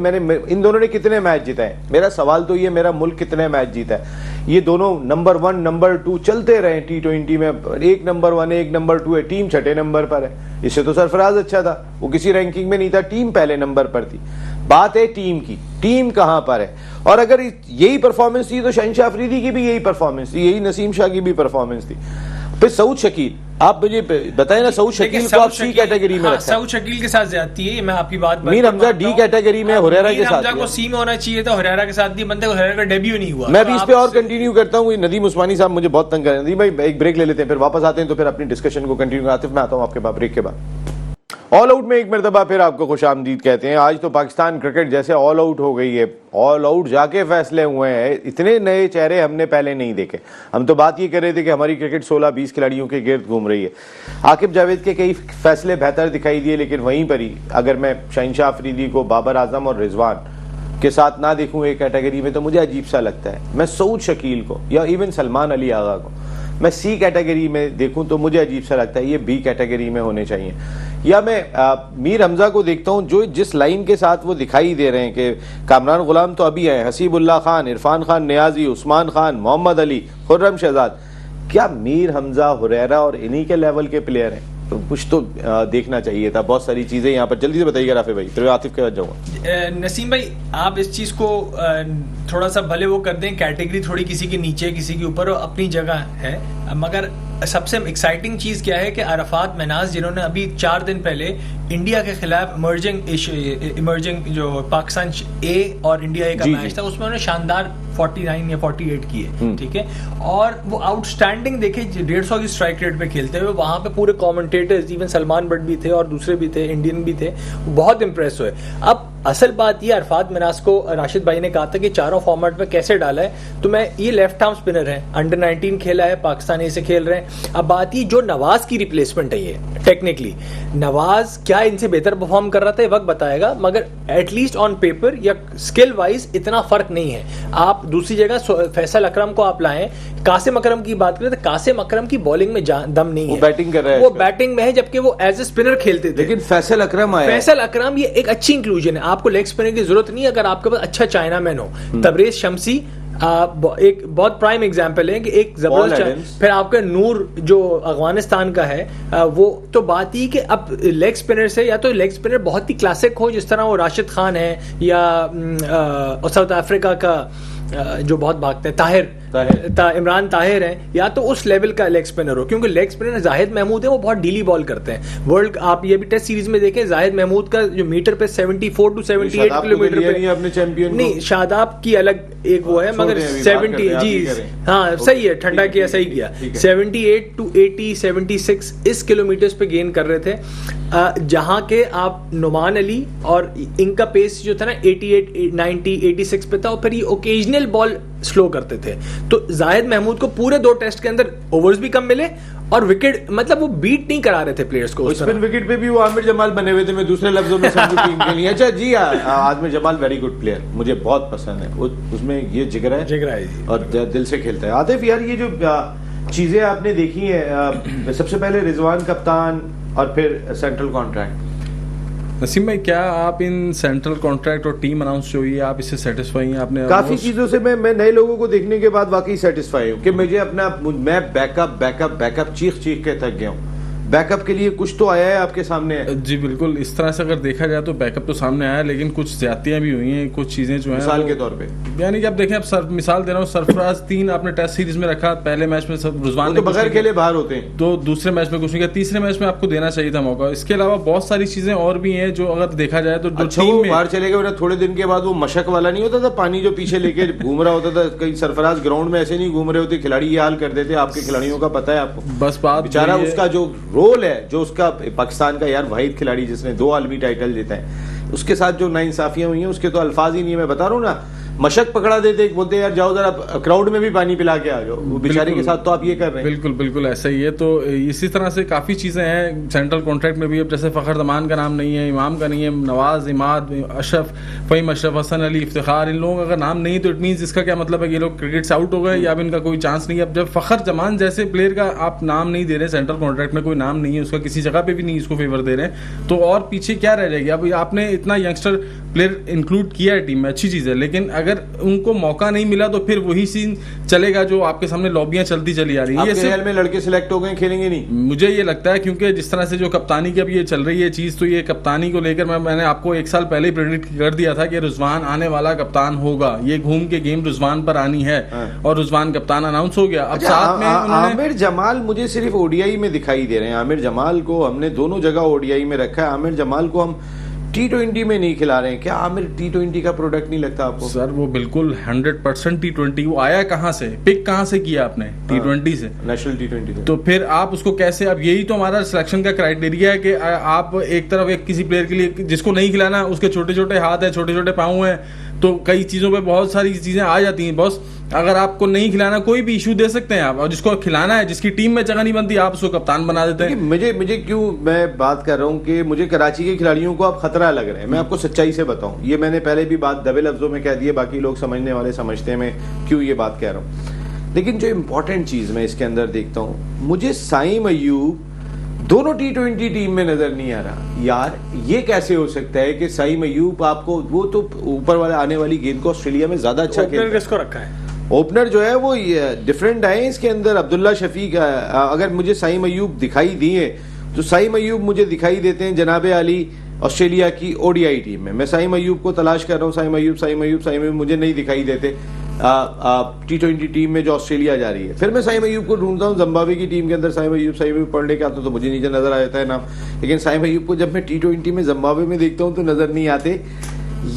इन दोनों ने कितने मैच जिताए, मेरा सवाल तो ये, मेरा मुल्क कितने मैच जीता है। ये दोनों नंबर 1 नंबर 2 चलते रहे T20 में, एक नंबर 1 एक नंबर 2 है, टीम छठे नंबर पर है। इससे तो सरफराज अच्छा था, वो किसी रैंकिंग में नहीं था, टीम पहले नंबर पर थी। बात है टीम की, टीम कहां पर है, और अगर यही परफॉर्मेंस थी तो शहनशाह अफरीदी की भी यही परफॉर्मेंस थी, यही नसीम शाह की भी परफॉर्मेंस थी। फिर सऊद शकील, आप मुझे बताएं ना, सऊद शकील को आप सी कैटेगरी में रखा है। सऊद शकील के साथ ज्यादा है, मैं आपकी बात मीर हमजा डी कैटेगरी में, हुरैरा के साथ हमजा को सी में होना चाहिए था, हुरैरा के साथ बंदे को हुरैरा का डेब्यू नहीं हुआ। मैं भी इस पे और कंटिन्यू करता हूँ, नदीम उस्मानी साहब मुझे बहुत तंग कर रहे हैं। नदीम भाई एक ब्रेक ले लेते हैं, फिर वापस आते हैं, तो फिर अपनी डिस्कशन को कंटिन्यू। आतिफ मैं आता हूँ आपके बाद ब्रेक के बाद। ऑल आउट में एक मरतबा फिर आपको खुशामदीद कहते हैं। आज तो पाकिस्तान क्रिकेट जैसे ऑल आउट हो गई है, ऑल आउट जाके फैसले हुए हैं, इतने नए चेहरे हमने पहले नहीं देखे। हम तो बात ये कर रहे थे कि हमारी क्रिकेट 16-20 खिलाड़ियों के गिर्द घूम रही है। आकिब जावेद के कई फैसले बेहतर दिखाई दिए, लेकिन वहीं पर ही अगर मैं शहनशाह अफरीदी को बाबर आजम और रिजवान के साथ ना देखूं एक कैटेगरी में, तो मुझे अजीब सा लगता है। मैं सऊद शकील को या इवन सलमान अली आगा को मैं सी कैटेगरी में देखूं तो मुझे अजीब सा लगता है, ये बी कैटेगरी में होने चाहिए। या मैं मीर हमजा को देखता हूं, जो जिस लाइन के साथ वो दिखाई दे रहे हैं कि कामरान गुलाम तो अभी है, हसीबुल्ला खान, इरफान खान नियाजी, उस्मान खान, मोहम्मद अली, खुर्रम शहजाद, क्या मीर हमजा, हुरैरा और इन्हीं के लेवल के प्लेयर हैं? तो कुछ तो देखना चाहिए था। बहुत सारी चीजें यहाँ पर, जल्दी से बताइएगा राफे भाई, फिर आतिफ के बाद जाऊंगा। नसीम भाई, आप इस चीज को थोड़ा सा भले वो कर दें, कैटेगरी थोड़ी किसी के नीचे किसी के ऊपर अपनी जगह है, मगर सबसे एक्साइटिंग चीज क्या है कि अरफात महनाज, जिन्होंने अभी 4 दिन पहले इंडिया के खिलाफ इमर्जिंग जो पाकिस्तान ए और इंडिया ए का मैच था, उसमें उन्होंने शानदार 49 या 48 किए, ठीक है, और वो आउटस्टैंडिंग देखे 150 की स्ट्राइक रेट पे खेलते हुए। वहां पे पूरे कमेंटेटर्स, इवन सलमान बट भी थे और दूसरे भी थे, इंडियन भी थे, बहुत इंप्रेस हुए। अब असल बात ये, अरफात मिनाज को राशिद भाई ने कहा था कि चारों फॉर्मेट में कैसे डाला है, तो मैं ये लेफ्ट आर्म स्पिनर है, अंडर 19 खेला है, पाकिस्तान ए से खेल रहे हैं। अब बात ये, जो नवाज की रिप्लेसमेंट है, ये टेक्निकली नवाज क्या इनसे बेहतर परफॉर्म कर रहा था, ये वक्त बताएगा, मगर एटलीस्ट ऑन पेपर या स्किल वाइज इतना फर्क नहीं है। आप दूसरी जगह फैसल अकरम को आप लाएं, कासिम अकरम की बात करें तो कासिम अकरम की बॉलिंग में दम नहीं है, वो बैटिंग कर रहा है, वो बैटिंग में है, जबकि वो एज ए स्पिनर खेलते थे। लेकिन फैसल अकरम आया, फैसल अकरम ये एक अच्छी इंक्लूजन है, आपको लेग स्पिनर की जरूरत नहीं है अगर आपके पास अच्छा चाइना मैन हो। तबरेज शम्सी एक बहुत प्राइम एग्जांपल है कि एक जबरदस्त, फिर आपका नूर जो अफगानिस्तान का है, वो तो बात ही कि अब लेग स्पिनर से, या तो लेग स्पिनर बहुत ही क्लासिक हो जिस तरह वो राशिद खान है, या साउथ अफ्रीका का जो बहुत भागते हैं इमरान ताहिर हैं, या तो उस लेवल का लेग स्पिनर हो, क्योंकि लेग स्पिनर जाहिद महमूद है, वो बहुत डीली बॉल करते हैं। वर्ल्ड आप ये भी टेस्ट सीरीज में देखें, जाहिद महमूद का जो मीटर पे 74 to 78 किलोमीटर पे, अपने चैंपियन नहीं शादाब की अलग एक वो है, मगर 70 जी हाँ सही है, ठंडा किया, सही किया, 78 to 80 76 इस किलोमीटर्स पे गेन कर रहे थे, जहां के आप नुमान अली और इनका पेस जो था ना 88 90 86 पे था, और फिर ये ओकेजनल बॉल स्लो करते थे। तो जाहिद महमूद को पूरे 2 टेस्ट के अंदर ओवर्स भी कम मिले और विकेट, मतलब वो बीट नहीं करा रहे थे प्लेयर्स को। स्पिन विकेट पे भी वो आमिर जमाल बने हुए थे, मैं दूसरे लफ्जों में समझू टीम के लिए। अच्छा जी, Aamir Jamal very good player, मुझे बहुत पसंद है, उसमें ये जिगरा है और दिल से खेलता है। आतिफ यार, ये जो चीजें आपने देखी है, सबसे पहले रिजवान कप्तान और फिर सेंट्रल कॉन्ट्रैक्ट, नसीम भाई क्या आप इन सेंट्रल कॉन्ट्रैक्ट और टीम अनाउंस जो हुई है, आप इससे सेटिस्फाई हैं? आपने काफी चीजों से मैं नए लोगों को देखने के बाद वाकई सेटिस्फाई हूँ कि मुझे अपना, मैं बैकअप चीख के थक गया हूँ। बैकअप के लिए कुछ तो आया है आपके सामने है। जी बिल्कुल, इस तरह से अगर देखा जाए तो बैकअप तो सामने आया, लेकिन कुछ ज्यादतियां भी हुई हैं, कुछ चीजें जो हैं मिसाल के तौर पे, यानी कि आप देखें, अब मिसाल दे रहा हूँ, सरफराज 3 आपने टेस्ट सीरीज में रखा, पहले मैच में रुजवान तो बगैर खेले बाहर होते हैं, तो दूसरे मैच में कुछ नहीं किया, तीसरे मैच में आपको देना चाहिए था मौका। इसके अलावा बहुत सारी चीजें और भी हैं जो अगर देखा जाए तो टीम में बाहर चले गए, थोड़े दिन के बाद वो मशक वाला नहीं होता था, पानी जो पीछे लेके घूम रहा होता था, कहीं सरफराज ग्राउंड में ऐसे नहीं घूम रहे होते, खिलाड़ी ये हाल कर देते, आपके खिलाड़ियों का पता है आपको। बस बात बेचारा उसका जो रोल है, जो उसका पाकिस्तान का यार वाहिद खिलाड़ी जिसने 2 आलमी टाइटल जीते हैं, उसके साथ जो नाइंसाफियां हुई हैं उसके तो अल्फाज ही नहीं है। मैं बता रहा हूँ ना, मशक पकड़ा देते, बोलते यार जाओ जरा क्राउड में भी पानी पिला के आ जाओ, वो बेचारे के साथ तो आप ये कर रहे हैं। बिल्कुल बिल्कुल ऐसा ही है। तो इसी तरह से काफ़ी चीज़ें हैं सेंट्रल कॉन्ट्रैक्ट में भी। अब जैसे फ़खर जमान का नाम नहीं है, इमाम का नहीं है, नवाज, इमाद, अशरफ, फ़हीम अशरफ, हसन अली, इफ्तिखार, इन लोगों का अगर नाम नहीं तो इट मीन्स इसका क्या मतलब है कि ये लोग क्रिकेट से आउट हो गए या अब इनका कोई चांस नहीं है। अब जब फ़खर जमान जैसे प्लेयर का आप नाम नहीं दे रहे, सेंट्रल कॉन्ट्रैक्ट में कोई नाम नहीं है उसका, किसी जगह पे भी नहीं इसको फेवर दे रहे हैं, तो और पीछे क्या रह जाएगी। अब आपने इतना यंगस्टर प्लेयर इंक्लूड किया है टीम में, अच्छी चीज़ है, लेकिन अगर उनको मौका नहीं मिला तो फिर वही सीन चलेगा जो आपके सामने लॉबियां चलती चली आ रही है। ये ख्याल में लड़के सिलेक्ट हो गए, खेलेंगे नहीं? मुझे ये लगता है क्योंकि जिस तरह से जो कप्तानी की अब ये चल रही है चीज़, तो ये कप्तानी को लेकर मैंने आपको 1 साल पहले ही प्रेडिक्ट कर दिया था कि रिजवान आने वाला कप्तान होगा। ये घूम के गेम रिजवान पर आनी है और रिजवान कप्तान अनाउंस हो गया। अब साथ में आमिर जमाल मुझे सिर्फ ओडीआई में दिखाई दे रहे हैं। आमिर जमाल को हमने दोनों जगह ओडीआई में रखा है, आमिर जमाल को हम T20 में नहीं खिला रहे हैं। क्या आमिर T20 का प्रोडक्ट नहीं लगता आपको? सर वो बिल्कुल 100% T20। वो आया कहाँ से, पिक कहाँ से किया आपने? T20 से, नेशनल T20 से। तो फिर आप उसको कैसे, अब यही तो हमारा सिलेक्शन का क्राइटेरिया है कि आप एक तरफ एक किसी प्लेयर के लिए जिसको नहीं खिलाना, उसके छोटे छोटे हाथ है, छोटे छोटे पाँव हैं, तो कई चीज़ों पे बहुत सारी चीज़ें आ जाती हैं बॉस। अगर आपको नहीं खिलाना, कोई भी इशू दे सकते हैं आप, और जिसको खिलाना है, जिसकी टीम में जगह नहीं बनती, आप उसको कप्तान बना देते हैं। मुझे क्यों मैं बात कर रहा हूँ कि मुझे कराची के खिलाड़ियों को अब खतरा लग रहा है। मैं आपको सच्चाई से बताऊं, ये मैंने पहले भी बात दबे लफ्जों में कह दी है, बाकी लोग समझने वाले समझते हैं मैं क्यों ये बात कह रहा हूँ। लेकिन जो इम्पोर्टेंट चीज़ मैं इसके अंदर देखता हूँ, मुझे साइम अयूब दोनों T20 टीम में नजर नहीं आ रहा। यार ये कैसे हो सकता है कि साइम अयूब आपको, वो तो ऊपर वाले आने वाली गेंद को ऑस्ट्रेलिया में ज्यादा अच्छा खेलता है। किसको रखा है ओपनर जो है वो डिफरेंट आए इसके अंदर। अब्दुल्ला शफीक, अगर मुझे साइम अयूब दिखाई दिए तो साइम अयूब मुझे दिखाई देते हैं जनाबे अली ऑस्ट्रेलिया की ओडीआई टीम में। मैं साइम अयूब को तलाश कर रहा हूँ, साइम अयूब मुझे नहीं दिखाई देते T20 टीम में जो ऑस्ट्रेलिया जा रही है। फिर मैं साइम अयूब को ढूंढता हूँ जिम्बाब्वे की टीम के अंदर, साइम अयूब पढ़ने के आता तो मुझे नीचे नजर आ जाता है नाम, लेकिन साइम अयूब को जब मैं T20 में जिम्बाब्वे में देखता हूँ तो नजर नहीं आते।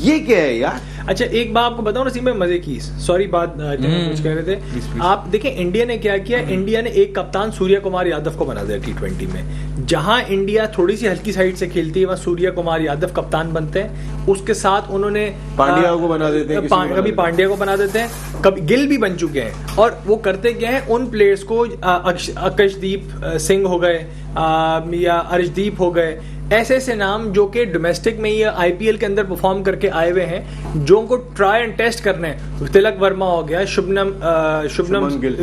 ये क्या है यार? अच्छा एक बात आपको बताऊं नसीम भाई, मजे की सॉरी बात कुछ कह रहे थे आप। देखें इंडिया ने क्या किया, इंडिया ने एक कप्तान सूर्य कुमार यादव को बना दिया T20 में। जहां इंडिया थोड़ी सी हल्की साइड से खेलती है वहां सूर्य कुमार यादव कप्तान बनते हैं। उसके साथ उन्होंने पांड्या को बना देते हैं, कभी पांड्या को बना देते हैं, कभी गिल भी बन चुके हैं। और वो करते क्या है, उन प्लेयर्स को आकाशदीप सिंह हो गए या अर्शदीप हो गए, ऐसे ऐसे नाम जो कि डोमेस्टिक में या आईपीएल के अंदर परफॉर्म करके आए हुए हैं, जो उनको ट्राई एंड टेस्ट करने हैं। तिलक वर्मा हो गया, शुभनम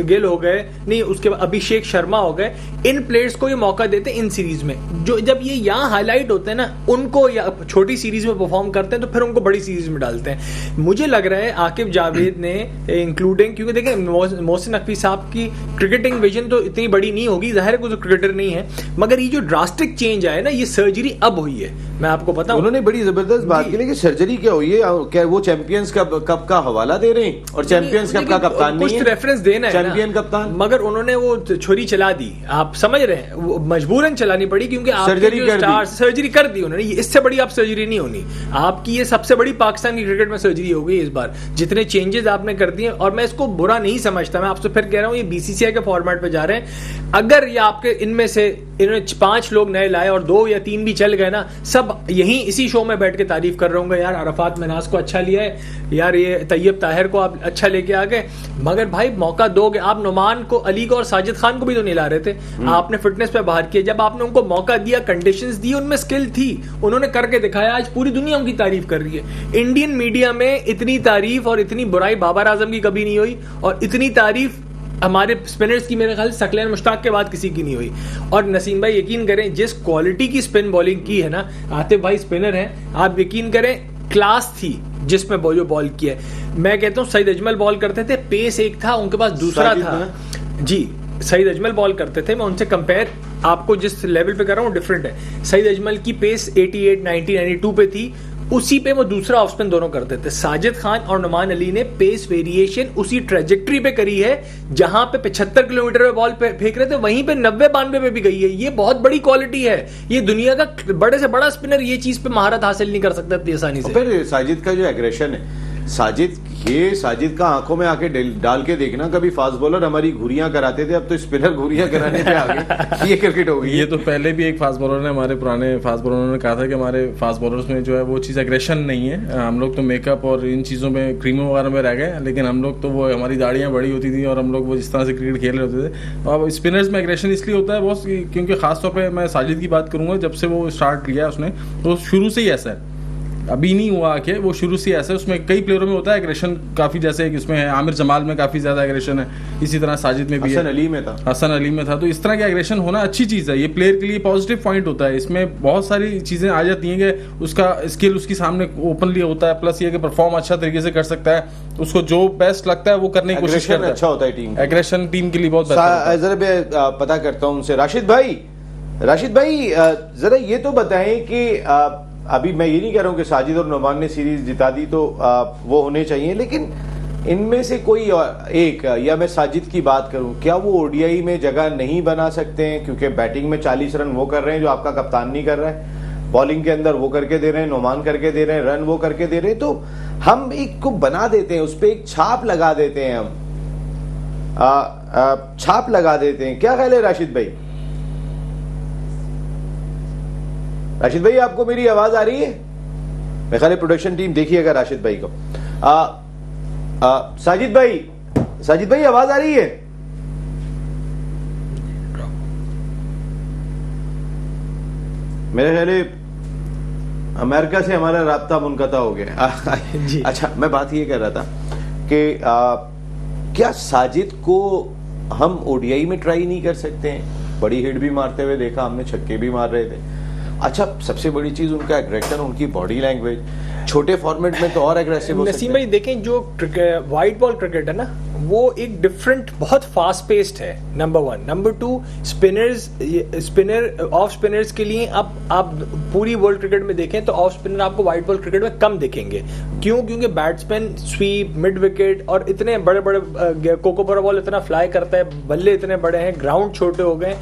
गिल हो गए, नहीं उसके बाद अभिषेक शर्मा हो गए। इन प्लेयर्स को ये मौका देते हैं इन सीरीज में। जो जब ये यहाँ हाईलाइट होते हैं ना, उनको या छोटी सीरीज में परफॉर्म करते हैं तो फिर उनको बड़ी सीरीज में डालते हैं। मुझे लग रहा है आकिब जावेद ने इंक्लूडिंग, क्योंकि देखें मोहसिन नकवी साहब की क्रिकेटिंग विजन तो इतनी बड़ी नहीं होगी, जाहिर है कोई क्रिकेटर नहीं है, मगर ये जो ड्रास्टिक चेंज आया ना, ये सर्जरी अब हुई है। मैं आपको बताऊं, उन्होंने बड़ी जबरदस्त बात की कि सर्जरी क्या हुई है, क्या वो चैंपियंस कप का हवाला दे रहे हैं और चैंपियंस कप का कप्तान नहीं है, कुछ रेफरेंस देना है चैंपियन कप्तान, मगर उन्होंने वो छुरी चला दी। आप समझ रहे हैं, वो मजबूरन चलानी पड़ी क्योंकि सर्जरी कर दी उन्होंने। इससे बड़ी आप सर्जरी नहीं होनी आपकी, ये सबसे बड़ी पाकिस्तान की क्रिकेट में सर्जरी हो गई इस बार, जितने चेंजेस आपने कर दिए। और मैं इसको बुरा नहीं समझता, मैं आपसे फिर कह रहा हूं ये बीसीसीआई के फॉर्मेट पे जा रहे हैं। अगर ये आपके इनमें से इन्होंने 5 लोग नए लाए और 2 या 3 भी चल गए ना, सब यहीं इसी शो में बैठ के तारीफ कर रहा हूँ, यार अरफात मनास को अच्छा लिया है, यार ये तैयब ताहिर को आप अच्छा लेके आ गए। मगर भाई मौका दोगे आप, नुमान को, अली को और साजिद खान को भी तो नहीं ला रहे थे, आपने फिटनेस पे बाहर किया। जब आपने उनको मौका दिया, कंडीशंस दी, उनमें स्किल थी, उन्होंने करके दिखाया। आज पूरी दुनिया उनकी तारीफ कर रही है। इंडियन मीडिया में इतनी तारीफ और इतनी बुराई बाबर आजम की कभी नहीं हुई, और इतनी तारीफ हमारे स्पिनर्स की मेरे ख्याल सकलैन मुश्ताक के बाद किसी की नहीं हुई। और नसीम भाई यकीन करें, जिस क्वालिटी की स्पिन बॉलिंग की है ना, आतिफ भाई स्पिनर हैं, आप यकीन करें क्लास थी जिसमें जो बॉल किया है। मैं कहता हूं सईद अजमल बॉल करते थे, पेस एक था, उनके पास दूसरा था जी। सईद अजमल बॉल करते थे, मैं उनसे कंपेयर आपको जिस लेवल पे कर रहा हूं डिफरेंट है। सईद अजमल की पेस 88, 90, 92 पे थी, उसी पे वो दूसरा ऑफ स्पिन दोनों करते थे। साजिद खान और नुमान अली ने पेस वेरिएशन उसी ट्रेजेक्ट्री पे करी है, जहां पे 75 किलोमीटर पे बॉल फेंक रहे थे, वहीं पे 90-92 पे भी गई है। ये बहुत बड़ी क्वालिटी है, ये दुनिया का बड़े से बड़ा स्पिनर ये चीज पे महारत हासिल नहीं कर सकता इतनी आसानी से। फिर साजिद का जो एग्रेशन है, साजिद का आंखों में आके डाल के देखना, कभी फास्ट बॉलर हमारी घुरियां कराते थे, अब तो स्पिनर घुरियां कराने पे आ गए। ये क्रिकेट हो गई। ये तो पहले भी एक फास्ट बॉलर ने, हमारे पुराने फास्ट बॉलर ने कहा था कि हमारे फास्ट बॉलर्स में जो है वो चीज़ एग्रेशन नहीं है। हम लोग तो मेकअप और इन चीज़ों में, क्रीमों वगैरह में रह गए, लेकिन हम लोग तो वो हमारी दाढ़ियाँ बड़ी होती थी और हम लोग वो जिस तरह से क्रिकेट खेल रहे होते थे। अब स्पिनर्स में एग्रेशन इसलिए होता है बहुत, क्योंकि खासतौर पर मैं साजिद की बात करूँगा, जब से वो स्टार्ट किया उसने तो शुरू से ही ऐसा है, अभी नहीं हुआ कि वो शुरू से ऐसा है। उसमें कई प्लेयरों में होता है एग्रेशन काफ़ी, जैसे इसमें है आमिर जमाल में काफ़ी ज़्यादा एग्रेशन है, इसी तरह साजिद में भी हसन अली में था, हसन अली में था। तो इस तरह का एग्रेशन होना अच्छी चीज़ है, ये प्लेयर के लिए पॉजिटिव पॉइंट होता है। इसमें बहुत सारी चीज़ें आ जाती हैं कि उसका स्किल उसके सामने ओपनली होता है, प्लस ये कि परफॉर्म अच्छा तरीके से कर सकता है, उसको जो बेस्ट लगता है वो करने की कोशिश करता है। अच्छा होता है टीम, एग्रेशन टीम के लिए बहुत जरा पता करता हूँ उनसे। राशिद भाई जरा ये तो बताएं कि अभी मैं ये नहीं कह रहा हूं कि साजिद और नुमान ने सीरीज जिता दी तो वो होने चाहिए, लेकिन इनमें से कोई एक, या मैं साजिद की बात करूं, क्या वो ओडीआई में जगह नहीं बना सकते हैं? क्योंकि बैटिंग में 40 रन वो कर रहे हैं जो आपका कप्तान नहीं कर रहा है, बॉलिंग के अंदर वो करके दे रहे हैं, नुमान करके दे रहे हैं, रन वो करके दे रहे हैं, तो हम एक को बना देते हैं, उस पर एक छाप लगा देते हैं, हम छाप लगा देते हैं। क्या ख्याल है राशिद भाई? राशिद भाई, आपको मेरी आवाज आ रही है? मेरे ख्याल प्रोडक्शन टीम देखिएगा राशिद भाई को। साजिद भाई आवाज आ रही है? मेरे ख्याल अमेरिका से हमारा राब्ता मुनक़ता हो गया। अच्छा, मैं बात ये कर रहा था कि क्या साजिद को हम ओडीआई में ट्राई नहीं कर सकते हैं? बड़ी हिट भी मारते हुए देखा हमने, छक्के भी मार रहे थे। अच्छा, सबसे बड़ी चीज उनका एग्रेशन, उनकी बॉडी लैंग्वेज, छोटे फॉर्मेट में तो और एग्रेसिव हो सकते हैं। नसीम भाई देखें, जो वाइट बॉल क्रिकेट है ना, वो एक डिफरेंट, बहुत फास्ट पेस्ड है, नंबर 1। नंबर 2, ऑफ स्पिनर्स के लिए आप पूरी वर्ल्ड क्रिकेट में देखें तो ऑफ स्पिनर आपको वाइट बॉल क्रिकेट में कम दिखेंगे। क्यों? क्योंकि बैट्समैन स्वीप, मिड विकेट और इतने बड़े बड़े कोकोबरा बॉल इतना फ्लाई करता है, बल्ले इतने बड़े हैं, ग्राउंड छोटे हो गए,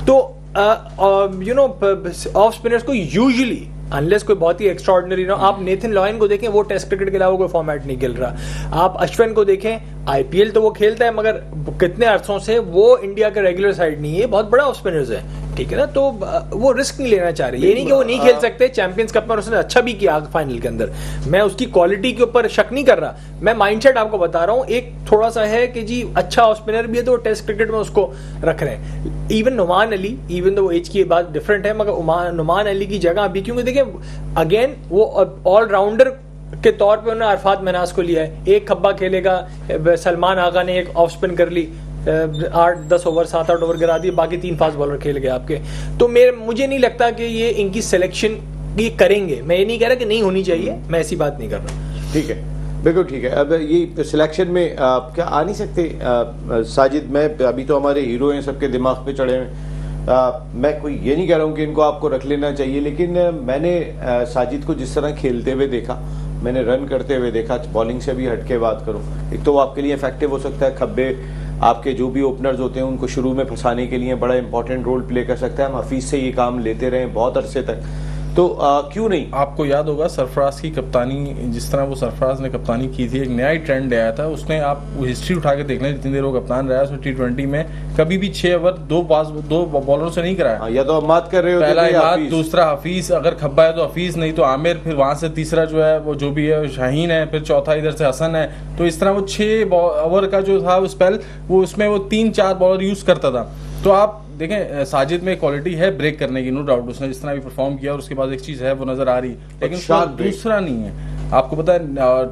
तो ऑफ स्पिनर्स को यूजुअली, अनलेस कोई बहुत ही एक्स्ट्राऑर्डिनरी ना, आप नेथन लॉयन को देखें, वो टेस्ट क्रिकेट के अलावा कोई फॉर्मेट नहीं खेल रहा। आप अश्विन को देखें, आईपीएल तो वो खेलता है, मगर कितने अरसों से वो इंडिया का रेगुलर साइड नहीं है, बहुत बड़ा ऑफ स्पिनर्स है, ठीक है ना। तो वो रिस्क नहीं लेना चाह रहे। ये नहीं कि वो नहीं खेल सकते, चैंपियंस कप में उसने अच्छा भी किया फाइनल के अंदर, मैं उसकी क्वालिटी के ऊपर शक नहीं कर रहा, मैं माइंडसेट आपको बता रहा हूं। एक थोड़ा सा है कि जी अच्छा ऑफ स्पिनर भी है तो टेस्ट क्रिकेट में उसको रख रहे हैं। इवन नुमान अली, इवन तो एज की बात डिफरेंट है, मगर नुमान अली की जगह अभी, क्योंकि देखिए अगेन वो ऑलराउंडर के तौर पे उन्होंने अरफात महनाज को लिया है, एक खब्बा खेलेगा, सलमान आगा ने एक ऑफ स्पिन कर ली, 8-10 ओवर 7-8 ओवर गिरा दिए, बाकी 3 फास्ट बॉलर खेल गए आपके। तो मुझे नहीं लगता कि ये इनकी सिलेक्शन ये करेंगे। मैं ये नहीं कह रहा कि नहीं होनी चाहिए, मैं ऐसी बात नहीं कर रहा। ठीक है, बिल्कुल ठीक है। अब ये सिलेक्शन में क्या आ नहीं सकते साजिद? मैं अभी तो हमारे हीरो हैं, सबके दिमाग पे चढ़े हुए, मैं कोई ये नहीं कह रहा हूँ कि इनको आपको रख लेना चाहिए, लेकिन मैंने साजिद को जिस तरह खेलते हुए देखा, मैंने रन करते हुए देखा, बॉलिंग से भी हटके बात करूं, एक तो वो आपके लिए इफेक्टिव हो सकता है, खब्बे आपके जो भी ओपनर्स होते हैं उनको शुरू में फंसाने के लिए बड़ा इंपॉर्टेंट रोल प्ले कर सकता है। हम हफीज से ये काम लेते रहे बहुत अरसे तक, तो क्यों नहीं? आपको याद होगा सरफराज की कप्तानी, जिस तरह वो सरफराज ने कप्तानी की थी, एक नया ट्रेंड आया था उसने। आप हिस्ट्री उठा के देख लें, जितनी देर वो कप्तान रहा है उसमें T20 में कभी भी 6 ओवर 2 बॉलरों से नहीं कराया। या तो अम्माद कर रहे हो, पहला इमाद, दूसरा हफीज, अगर खब्बा है तो हफीज, नहीं तो आमिर, फिर वहां से तीसरा जो है वो जो भी है शाहीन है, फिर चौथा इधर से हसन है। तो इस तरह वो 6 ओवर का जो था स्पेल, वो उसमें वो 3-4 बॉलर यूज करता था। तो आप देखें, साजिद में क्वालिटी है ब्रेक करने की, नो डाउट, उसने जिस तरह भी परफॉर्म किया, और उसके बाद एक चीज है वो नजर आ रही, लेकिन दूसरा नहीं है। आपको पता है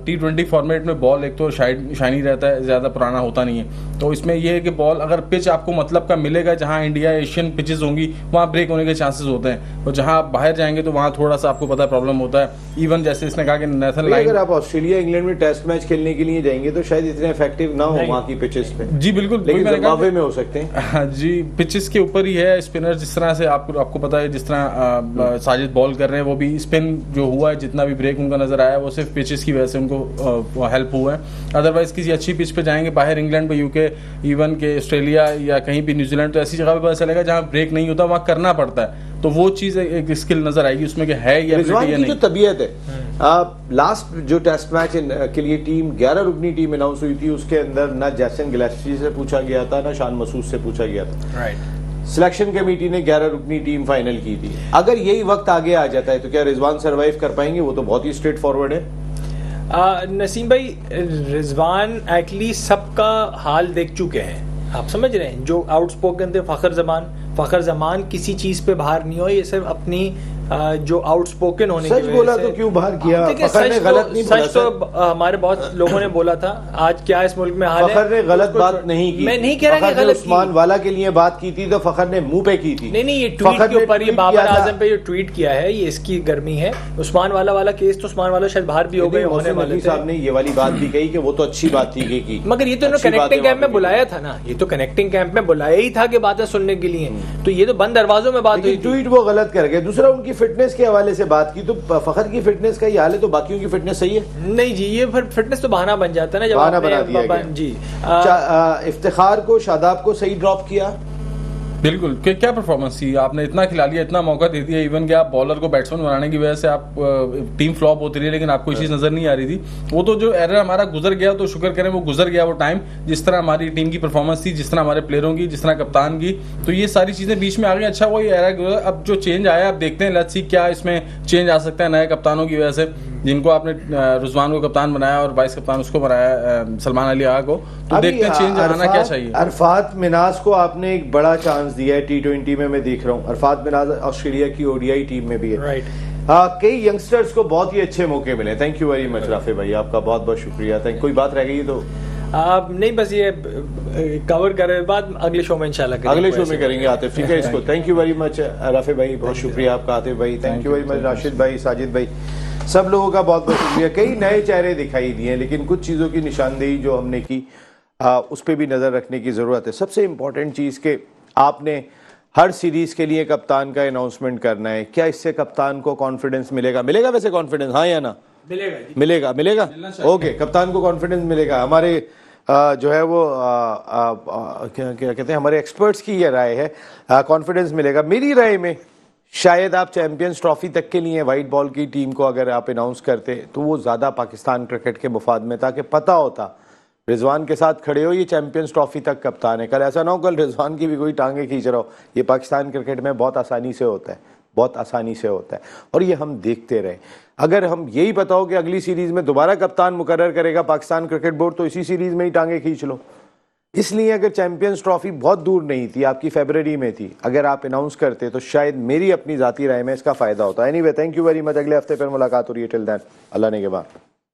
T20 फॉर्मेट में बॉल एक तो शाइनी रहता है, ज्यादा पुराना होता नहीं है, तो इसमें यह है कि बॉल अगर पिच आपको मतलब का मिलेगा, जहां इंडिया एशियन पिचेस होंगी वहां ब्रेक होने के चांसेस होते हैं, और जहां आप बाहर जाएंगे तो वहां थोड़ा सा आपको पता है प्रॉब्लम होता है। इवन जैसे इसने कहा कि नेथन लाइन, अगर आप ऑस्ट्रेलिया इंग्लैंड में टेस्ट मैच खेलने के लिए जाएंगे तो शायद इतने इफेक्टिव ना हो वहां की पिचेस पे। जी बिल्कुल, लेकिन जिम्बाब्वे में हो सकते हैं। जी, पिचेस के ऊपर ही है। स्पिनर जिस तरह से आपको पता है, जिस तरह साजिद बॉल कर रहे हैं, वो भी स्पिन जो हुआ है, जितना भी ब्रेक उनका नजर आया, वो सिर्फ पिचेस की वजह से उनको हेल्प हुआ है। अदरवाइज किसी अच्छी पिच पे जाएंगे बाहर, इंग्लैंड पे, यूके, इवन के ऑस्ट्रेलिया या कहीं भी न्यूजीलैंड, तो ऐसी जगह पे पता चलेगा जहां ब्रेक नहीं होता, वहां करना पड़ता है। तो वो चीज एक स्किल नजर आएगी उसमें कि है या रिजवान की जो तबीयत है, लास्ट जो टेस्ट मैच के लिए टीम 11 रुकनी टीम अनाउंस हुई थी, उसके अंदर ना जैसन गिलेस्पी से पूछा गया था ना शान मसूद से पूछा गया था। राइट। सिलेक्शन कमेटी ने 11 रुकनी टीम फाइनल की थी। अगर यही वक्त आगे आ जाता है तो क्या रिजवान सरवाइव कर पाएंगे? वो तो बहुत ही स्ट्रेट फॉरवर्ड है। नसीम भाई, रिजवान एटलीस्ट सबका हाल देख चुके हैं, आप समझ रहे हैं। जो आउटस्पोकन थे फखर जमान किसी चीज पे बाहर नहीं हो, ये सिर्फ अपनी जो आउटस्पोकन होने सच बोला तो क्यों बाहर किया? फखर ने गलत नहीं बोला। सच तो हमारे बहुत लोगों ने बोला था। आज क्या इस मुल्क में हाल है? फखर ने गलत बात नहीं की। मैं नहीं कह रहा कि फखर ने गलत उस्मान वाला के लिए बात की थी तो फखर ने मुंह पे की थी। नहीं, ये ट्वीट के ऊपर, ये बाबर आजम पे ये ट्वीट किया है, ये इसकी गर्मी है। उस्मान वाला केस तो उस्मान वाला शायद बाहर भी हो गए होने वाले थे। साहब ने ये वाली बात भी कही कि वो तो अच्छी बात थी की, मगर ये तो उन्होंने कनेक्टिंग कैंप में बुलाया था ना, ये तो कनेक्टिंग कैंप में बुलाया ही था कि बातें सुनने के लिए। तो ये तो बंद दरवाजों में बात हुई। ट्वीट वो गलत कर गए। दूसरा, उनकी फिटनेस के हवाले से बात की तो फखर की फिटनेस का ये हाल है तो बाकियों की फिटनेस सही है? नहीं जी, ये फिर फिटनेस तो बहाना बन जाता है ना। जब बहाना बना दिया गया। जी, इफ्तिखार को, शादाब को सही ड्रॉप किया। बिल्कुल। क्या परफॉर्मेंस थी? आपने इतना खिला लिया, इतना मौका दे दिया, इवन कि आप बॉलर को बैट्समैन बनाने की वजह से आप टीम फ्लॉप होती रही, लेकिन आपको चीज नजर नहीं आ रही थी। वो तो जो एरर हमारा गुजर गया, तो शुक्र करें वो गुजर गया वो टाइम। जिस तरह हमारी टीम की परफॉर्मेंस थी, जिस तरह हमारे प्लेयरों की, जिस तरह कप्तान की, तो ये सारी चीजें बीच में आ गई। अच्छा वही एरर, अब जो चेंज आया, अब देखते हैं, लेट्स सी क्या इसमें चेंज आ सकता है नए कप्तानों की वजह से, जिनको आपने रिजवान को कप्तान बनाया और वाइस कप्तान उसको बनाया सलमान अली आगा को। तो देखते हैं चेंज आना क्या चाहिए। अरफात मिनाज को आपने एक बड़ा चांस दिया है T20 में। मैं देख रहा हूँ अरफात मिनाज ऑस्ट्रेलिया की ODI टीम में भी है। राइट। कई यंगस्टर्स को बहुत ही अच्छे मौके मिले। Thank you very much Rafe भाई, आपका बहुत बहुत शुक्रिया। कोई बात रह गई तो नहीं, बस ये कवर करे बाद अगले शो में इंशाल्लाह अगले शो में करेंगे आतिफ, ठीक है इसको। Thank you very much Rafe भाई, बहुत शुक्रिया आपका। आतिफ भाई thank you very much, Rashid भाई, साजिद भाई, सब लोगों का बहुत बहुत शुक्रिया। कई नए चेहरे दिखाई दिए, लेकिन कुछ चीज़ों की निशानदेही जो हमने की उस पर भी नज़र रखने की ज़रूरत है। सबसे इम्पॉर्टेंट चीज़ कि आपने हर सीरीज़ के लिए कप्तान का अनाउंसमेंट करना है। क्या इससे कप्तान को कॉन्फिडेंस मिलेगा? वैसे कॉन्फिडेंस, हाँ या ना? मिलेगा। ओके, कप्तान को कॉन्फिडेंस मिलेगा। हमारे जो है वो क्या कहते हैं, हमारे एक्सपर्ट्स की ये राय है, कॉन्फिडेंस मिलेगा। मेरी राय में शायद आप चैंपियंस ट्रॉफी तक के लिए वाइट बॉल की टीम को अगर आप अनाउंस करते तो वो ज़्यादा पाकिस्तान क्रिकेट के मुफाद में था, कि पता होता रिजवान के साथ खड़े हो, ये चैंपियंस ट्रॉफी तक कप्तान है। कल ऐसा ना हो कल रिजवान की भी कोई टांगे खींच रहा हो। ये पाकिस्तान क्रिकेट में बहुत आसानी से होता है, और ये हम देखते रहे। अगर हम यही पता हो कि अगली सीरीज़ में दोबारा कप्तान मुकर्रर करेगा पाकिस्तान क्रिकेट बोर्ड, तो इसी सीरीज़ में ही टांगे खींच लो। इसलिए अगर चैंपियंस ट्रॉफी बहुत दूर नहीं थी, आपकी फरवरी में थी, अगर आप अनाउंस करते तो शायद मेरी अपनी ज़ाती राय में इसका फ़ायदा होता। Anyway, thank you very much. अगले हफ्ते फिर मुलाकात हो रही है। टिल देन, अल्लाह ने के बाद।